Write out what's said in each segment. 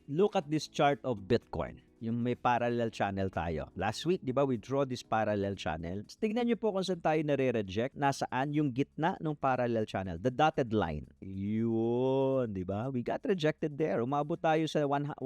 look at this chart of Bitcoin. Yung may parallel channel tayo. Last week, di ba, we draw this parallel channel. Tignan nyo po kung saan tayo nare-reject. Nasaan yung gitna ng parallel channel. The dotted line. Yun, di ba? We got rejected there. Umabot tayo sa 101.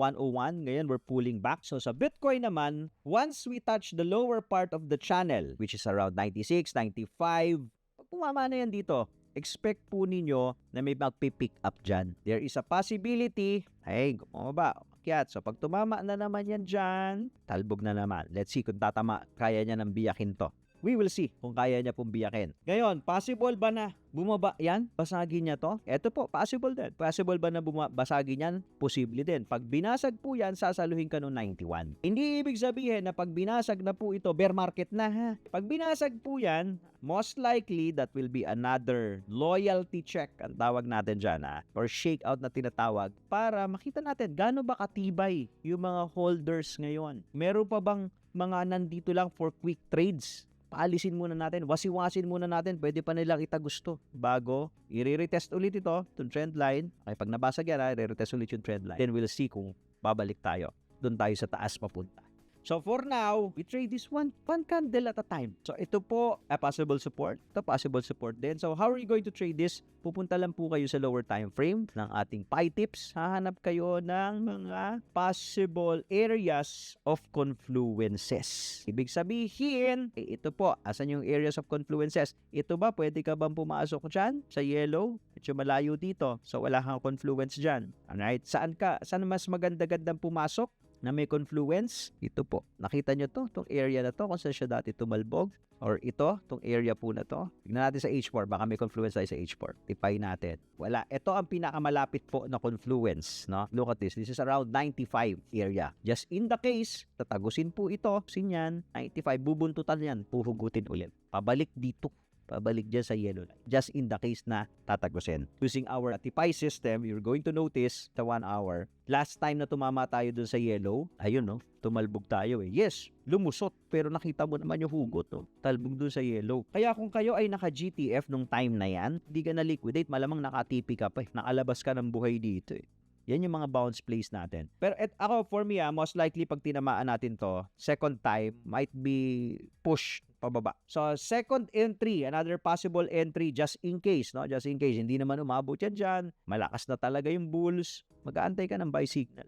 Ngayon, we're pulling back. So, sa Bitcoin naman, once we touch the lower part of the channel, which is around 96, 95, pag pumama na yan dito, expect po ninyo na may magpipick up dyan. There is a possibility, ay, bumaba, umakyat. So, pag tumama na naman yan dyan, talbog na naman. Let's see kung tatama, kaya niya nang biyakin to. We will see kung kaya niya pong biyakin. Ngayon, possible ba na bumaba yan? Basagin niya to? Eto po, possible din. Possible ba na basagin yan? Posible din. Pag binasag po yan, sasaluhin ka ng 91. Hindi ibig sabihin na pag binasag na po ito, bear market na ha. Pag binasag po yan, most likely that will be another loyalty check ang tawag natin dyan ha, or shakeout na tinatawag para makita natin gaano ba katibay yung mga holders ngayon. Meron pa bang mga nandito lang for quick trades? Paalisin muna natin, wasiwasin muna natin, pwede pa nilang itagusto bago i-retest ulit ito, itong trend line. Okay, pag nabasag yan, i-retest ulit yung trend line. Then we'll see kung babalik tayo. Doon tayo sa taas papunta. So for now, we trade this one candle at a time. So ito po, a possible support. Ito possible support din. So how are you going to trade this? Pupunta lang po kayo sa lower time frame ng ating pie tips. Hahanap kayo ng mga possible areas of confluences. Ibig sabihin, ito po, asan yung areas of confluences? Ito ba, pwede ka bang pumasok dyan sa yellow? Medyo malayo dito. So wala kang confluence dyan. Alright, saan mas maganda-gandang pumasok na may confluence? Ito po. Nakita nyo to? Itong area na to, kung saan siya dati tumalbog. Or ito, itong area po na to. Tignan natin sa H4. Baka may confluence tayo sa H4. Tipay natin. Wala. Ito ang pinakamalapit po na confluence. No? Look at this. This is around 95 area. Just in the case, tatagusin po ito. Sinyan, 95. Bubuntutan yan. Puhugutin ulit. Pabalik dito. Pabalik dyan sa yellow line. Just in the case na tatagusin. Using our tipay system, you're going to notice the 1 hour. Last time na tumama tayo dun sa yellow, ayun no, tumalbog tayo eh. Yes, lumusot, pero nakita mo naman yung hugot no, talbog dun sa yellow. Kaya kung kayo ay naka-GTF nung time na yan, hindi ka na-liquidate, malamang naka-TP ka pa eh. Nakalabas ka ng buhay dito eh. Yan yung mga bounce plays natin. Pero ako, for me most likely pag tinamaan natin to, second time, might be push pababa. So, second entry, another possible entry just in case, no? Just in case, hindi naman umabot yan dyan, malakas na talaga yung bulls, mag-aantay ka ng buy signal.